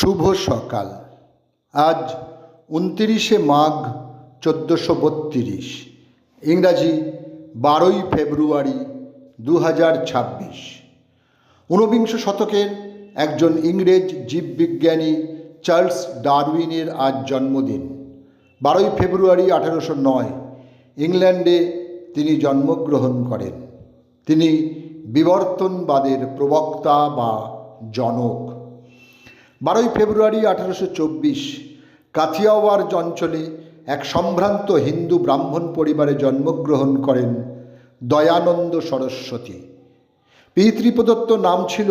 শুভ সকাল। আজ 29শে মাঘ 1432, ইংরাজি 12ই ফেব্রুয়ারি 2026। ঊনবিংশ শতকের একজন ইংরেজ জীববিজ্ঞানী চার্লস ডারউইনের আজ জন্মদিন। 12ই ফেব্রুয়ারি 1809 ইংল্যান্ডে তিনি জন্মগ্রহণ করেন। তিনি বিবর্তনবাদের প্রবক্তা বা জনক। 12ই ফেব্রুয়ারি 1824 কাথিয়াওয়াড় অঞ্চলে এক সম্ভ্রান্ত হিন্দু ব্রাহ্মণ পরিবারে জন্মগ্রহণ করেন দয়ানন্দ সরস্বতী। পিতৃপ্রদত্ত নাম ছিল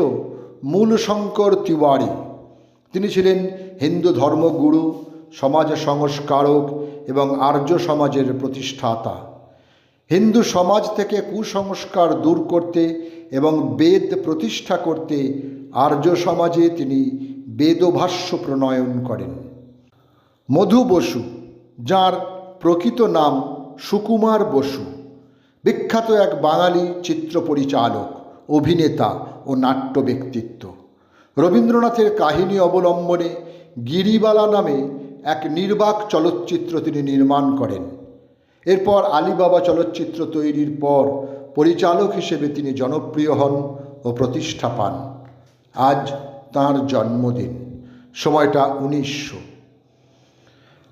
মূলশঙ্কর তিওয়ারি। তিনি ছিলেন হিন্দু ধর্মগুরু, সমাজ সংস্কারক এবং আর্য সমাজের প্রতিষ্ঠাতা। হিন্দু সমাজ থেকে কুসংস্কার দূর করতে এবং বেদ প্রতিষ্ঠা করতে আর্য সমাজে তিনি বেদভাষ্য প্রণয়ন করেন। মধু বসু, যার প্রকৃত নাম সুকুমার বসু, বিখ্যাত এক বাঙালি চিত্র পরিচালক, অভিনেতা ও নাট্য ব্যক্তিত্ব। রবীন্দ্রনাথের কাহিনী অবলম্বনে গিরিবালা নামে এক নির্বাক চলচ্চিত্র তিনি নির্মাণ করেন। এরপর আলিবাবা চলচ্চিত্র তৈরির পর পরিচালক হিসেবে তিনি জনপ্রিয় হন ও প্রতিষ্ঠা পান। আজ তাঁর জন্মদিন। সময়টা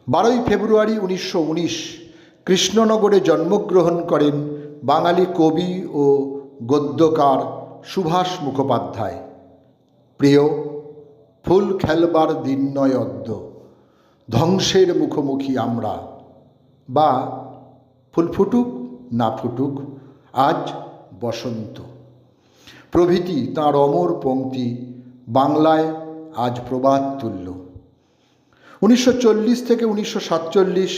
12ই ফেব্রুয়ারি 1919 কৃষ্ণনগরে জন্মগ্রহণ করেন বাঙালি কবি ও গদ্যকার সুভাষ মুখোপাধ্যায়। প্রিয়, ফুল খেলবার দিন নয় অদ্য, ধ্বংসের মুখোমুখি আমরা, বা ফুল ফুটুক না ফুটুক আজ বসন্ত প্রভৃতি তাঁর অমর পংক্তি বাংলায় আজ প্রবাদ তুল্য। 1940 থেকে 1947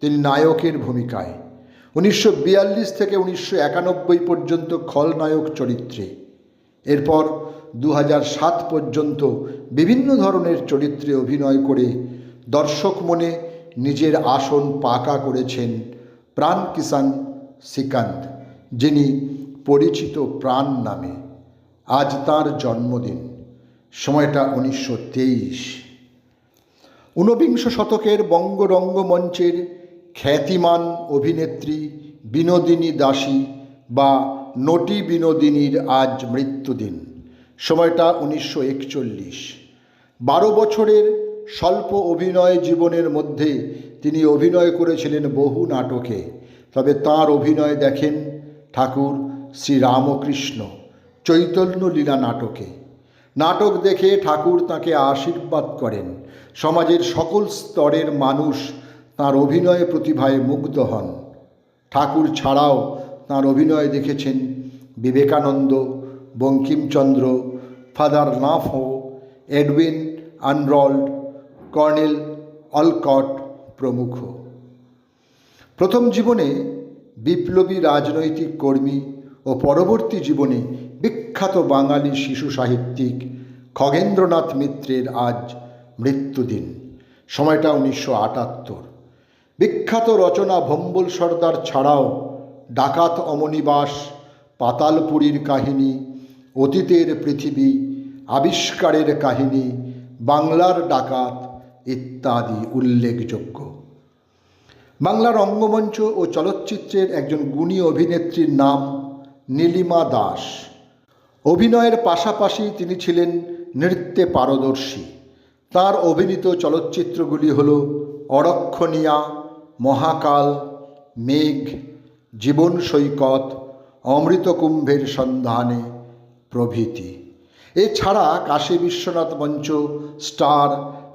তিনি নায়কের ভূমিকায়, 1942 থেকে 1991 পর্যন্ত খলনায়ক চরিত্রে, এরপর 2007 পর্যন্ত বিভিন্ন ধরনের চরিত্রে অভিনয় করে দর্শক মনে নিজের আসন পাকা করেছেন প্রাণ কিষাণ শ্রীকান্ত, যিনি পরিচিত প্রাণ নামে। আজ তাঁর জন্মদিন। সময়টা 1923। ঊনবিংশ শতকের বঙ্গ রঙ্গমঞ্চের খ্যাতিমান অভিনেত্রী বিনোদিনী দাসী বা নটি বিনোদিনীর আজ মৃত্যুদিন। সময়টা 1941। 12 বছরের স্বল্প অভিনয় জীবনের মধ্যে তিনি অভিনয় করেছিলেন বহু নাটকে। তবে তাঁর অভিনয় দেখেন ঠাকুর শ্রীরামকৃষ্ণ চৈতন্য লীলা নাটকে। নাটক দেখে ঠাকুর তাঁকে আশীর্বাদ করেন। সমাজের সকল স্তরের মানুষ তাঁর অভিনয় প্রতিভায় মুগ্ধ হন। ঠাকুর ছাড়াও তাঁর অভিনয় দেখেছেন বিবেকানন্দ, বঙ্কিমচন্দ্র, ফাদার নাফো, এডউইন আর্নল্ড, কর্নেল অলকট প্রমুখ। প্রথম জীবনে বিপ্লবী রাজনৈতিক কর্মী ও পরবর্তী জীবনে বিখ্যাত বাঙালি শিশু সাহিত্যিক খগেন্দ্রনাথ মিত্রের আজ মৃত্যুদিন। সময়টা 1978। বিখ্যাত রচনা ভম্বল সর্দার ছাড়াও ডাকাত অমনিবাস, পাতালপুরীর কাহিনী, অতীতের পৃথিবী, আবিষ্কারের কাহিনী, বাংলার ডাকাত ইত্যাদি উল্লেখযোগ্য। বাংলা রঙ্গমঞ্চ ও চলচ্চিত্রের একজন গুণী অভিনেত্রীর নাম নীলিমা দাস। অভিনয়ের পাশাপাশি তিনি ছিলেন নৃত্যে পারদর্শী। তাঁর অভিনীত চলচ্চিত্রগুলি হল অরক্ষণীয়া, মহাকাল, মেঘ, জীবন সৈকত, অমৃতকুম্ভের সন্ধানে প্রভৃতি। এছাড়া কাশী বিশ্বনাথ মঞ্চ, স্টার,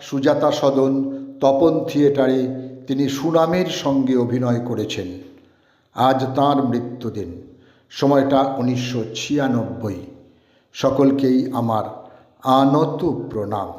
সুজাতা সদন, তপন থিয়েটারে তিনি সুনামের সঙ্গে অভিনয় করেছেন। আজ তাঁর মৃত্যুদিন। সময়টা 1996। সকলকেই আমার আনত প্রণাম।